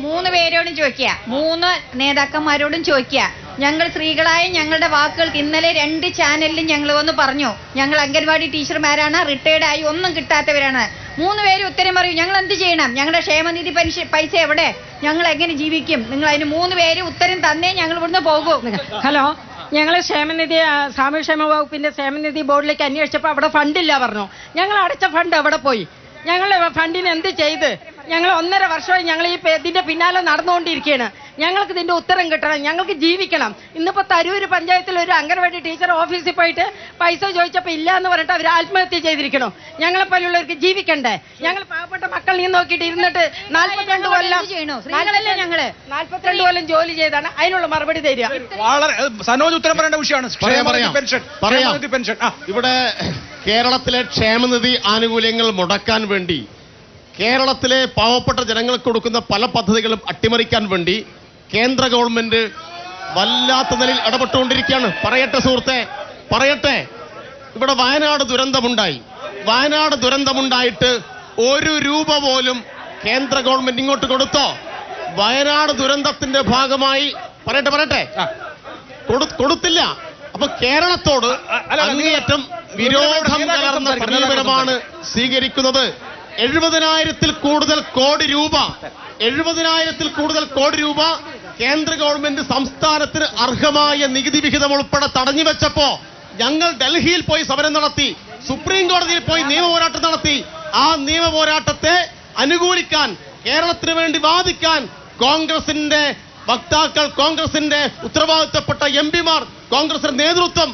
മൂന്ന് പേരോടും ചോദിക്കുക, 3 നേതാക്കന്മാരോടും ചോദിക്കുക. ഞങ്ങൾ സ്ത്രീകളായ ഞങ്ങളുടെ വാക്കുകൾക്ക് ഇന്നലെ 2 ചാനലിലും ഞങ്ങൾ വന്ന് പറഞ്ഞു, ഞങ്ങൾ അംഗൻവാടി ടീച്ചർമാരാണ്, റിട്ടയർഡ് ആയി ഒന്നും കിട്ടാത്തവരാണ്. 3 പേര് ഉത്തരം പറയും. ഞങ്ങൾ എന്ത് ചെയ്യണം? ഞങ്ങളുടെ ക്ഷേമനിധി പൈസ എവിടെ? ഞങ്ങൾ എങ്ങനെ ജീവിക്കും? നിങ്ങൾ അതിന് 3 പേര് ഉത്തരം തന്നേ ഞങ്ങൾ ഇവിടുന്ന് പോകും. ഹലോ, ഞങ്ങൾ ക്ഷേമനിധി സാമൂഹ്യക്ഷേമ വകുപ്പിന്റെ ക്ഷേമനിധി ബോർഡിലേക്ക് അന്വേഷിച്ചപ്പോൾ അവിടെ ഫണ്ടില്ല പറഞ്ഞു. ഞങ്ങൾ അടച്ച ഫണ്ട് എവിടെ പോയി? ഞങ്ങൾ ഫണ്ടിന് എന്ത് ചെയ്ത്? ഞങ്ങൾ 1.5 വർഷമായി ഞങ്ങൾ ഈ ഇതിന്റെ പിന്നാലെ നടന്നുകൊണ്ടിരിക്കുകയാണ്. ഞങ്ങൾക്ക് ഇതിന്റെ ഉത്തരം കിട്ടണം, ഞങ്ങൾക്ക് ജീവിക്കണം. ഇന്നിപ്പോ തരൂര് പഞ്ചായത്തിൽ ഒരു അംഗൻവാടി ടീച്ചർ ഓഫീസിൽ പോയിട്ട് പൈസ ചോദിച്ചപ്പോൾ ഇല്ല എന്ന് പറഞ്ഞിട്ട് അവർ ആത്മഹത്യ ചെയ്തിരിക്കണം. ഞങ്ങളെ പോലുള്ളവർക്ക് ജീവിക്കണ്ടേ? ഞങ്ങൾ പാവപ്പെട്ട മക്കൾ നീ നോക്കിയിട്ട് ഇരുന്നിട്ട് 42 കൊല്ലം ഞങ്ങള് 42 കൊല്ലം ജോലി ചെയ്താണ് അതിനുള്ള മറുപടി തരിക. വളരെ സനോജ് ഉത്തരം പറയേണ്ട വിഷയമാണ് പെൻഷൻ. ഇവിടെ കേരളത്തിലെ ക്ഷേമനിധി ആനുകൂല്യങ്ങൾ മുടക്കാൻ വേണ്ടി, കേരളത്തിലെ പാവപ്പെട്ട ജനങ്ങൾക്ക് കൊടുക്കുന്ന പല പദ്ധതികളും അട്ടിമറിക്കാൻ വേണ്ടി കേന്ദ്ര ഗവൺമെന്റ് വല്ലാത്ത നിലയിൽ ഇടപെട്ടുകൊണ്ടിരിക്കുകയാണ്. പറയട്ടെ സുഹൃത്തെ, പറയട്ടെ. ഇവിടെ വയനാട് ദുരന്തമുണ്ടായിട്ട് 1 രൂപ പോലും കേന്ദ്ര ഗവൺമെന്റ് ഇങ്ങോട്ട് കൊടുത്തോ? വയനാട് ദുരന്തത്തിന്റെ ഭാഗമായി പറയട്ടെ കൊടുത്തില്ല. അപ്പൊ കേരളത്തോട് അങ്ങേയറ്റം വിരോധം കലർന്ന സമീപനമാണ് സ്വീകരിക്കുന്നത്. 70,000-ൽ കൂടുതൽ കോടി രൂപ കേന്ദ്ര ഗവൺമെന്റ് സംസ്ഥാനത്തിന് അർഹമായ നികുതി വിഹിതം ഉൾപ്പെടെ തടഞ്ഞുവെച്ചപ്പോ ഞങ്ങൾ ഡൽഹിയിൽ പോയി സമരം നടത്തി, സുപ്രീം കോടതിയിൽ പോയി നിയമപോരാട്ടം നടത്തി. ആ നിയമപോരാട്ടത്തെ അനുകൂലിക്കാൻ, കേരളത്തിന് വേണ്ടി വാദിക്കാൻ കോൺഗ്രസിന്റെ വക്താക്കൾ, കോൺഗ്രസിന്റെ ഉത്തരവാദിത്തപ്പെട്ട എംപിമാർ, കോൺഗ്രസിന്റെ നേതൃത്വം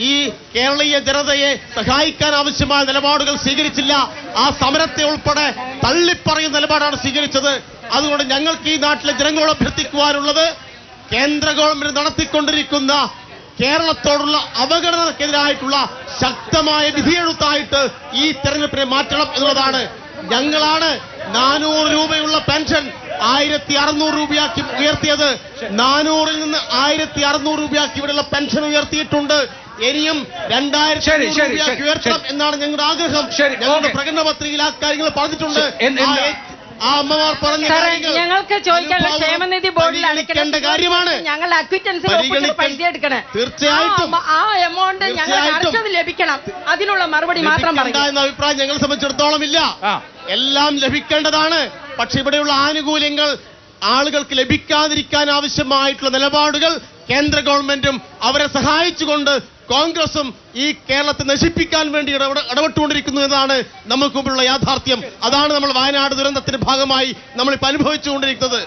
ഈ കേരളീയ ജനതയെ സഹായിക്കാൻ ആവശ്യമായ നിലപാടുകൾ സ്വീകരിച്ചില്ല. ആ സമരത്തെ ഉൾപ്പെടെ തള്ളിപ്പറയുന്ന നിലപാടാണ് സ്വീകരിച്ചത്. അതുകൊണ്ട് ഞങ്ങൾക്ക് ഈ നാട്ടിലെ ജനങ്ങളോട് അഭ്യർത്ഥിക്കുവാനുള്ളത്, കേന്ദ്ര ഗവൺമെന്റ് നടത്തിക്കൊണ്ടിരിക്കുന്ന കേരളത്തോടുള്ള അവഗണനക്കെതിരായിട്ടുള്ള ശക്തമായ വിധിയെഴുത്തായിട്ട് ഈ തെരഞ്ഞെടുപ്പിനെ മാറ്റണം എന്നുള്ളതാണ്. ഞങ്ങളാണ് 400 രൂപയുള്ള പെൻഷൻ 1600 രൂപയാക്കി ഉയർത്തിയത്. 400-ൽ നിന്ന് 1600 രൂപയാക്കി ഇവിടെയുള്ള പെൻഷൻ ഉയർത്തിയിട്ടുണ്ട്. ഇനിയും 2000 രൂപയാക്കി ഉയർത്തണം എന്നാണ് ഞങ്ങളുടെ ആഗ്രഹം. ഞങ്ങളുടെ പ്രകടന പത്രികയിൽ ആ കാര്യങ്ങൾ പറഞ്ഞിട്ടുണ്ട്. ആ അമ്മമാർ പറഞ്ഞ ഞങ്ങൾക്ക് ചോദിക്കാനുള്ള ക്ഷേമനിധി ബോർഡിൽ അടയ്ക്കേണ്ട കാര്യമാണ്. ഞങ്ങളുടെ അക്വിറ്റൻസിൽ പൈസ എടുക്കണം. തീർച്ചയായിട്ടും ആ എമൗണ്ട് ഞങ്ങൾക്ക് ലഭിക്കണം. അതിനുള്ള മറുപടി മാത്രം എന്ന അഭിപ്രായം ഞങ്ങളെ സംബന്ധിച്ചിടത്തോളം ഇല്ല. എല്ലാം ലഭിക്കേണ്ടതാണ്. പക്ഷെ ഇവിടെയുള്ള ആനുകൂല്യങ്ങൾ ആളുകൾക്ക് ലഭിക്കാതിരിക്കാൻ ആവശ്യമായിട്ടുള്ള നിലപാടുകൾ കേന്ദ്ര ഗവൺമെന്റും അവരെ സഹായിച്ചുകൊണ്ട് കോൺഗ്രസും ഈ കേരളത്തെ നശിപ്പിക്കാൻ വേണ്ടി ഇടപെട്ടുകൊണ്ടിരിക്കുന്നു എന്നതാണ് നമുക്ക് മുമ്പിലുള്ള യാഥാർത്ഥ്യം. അതാണ് നമ്മൾ വയനാട് ദുരന്തത്തിന്റെ ഭാഗമായി നമ്മളിപ്പോൾ അനുഭവിച്ചുകൊണ്ടിരിക്കുന്നത്.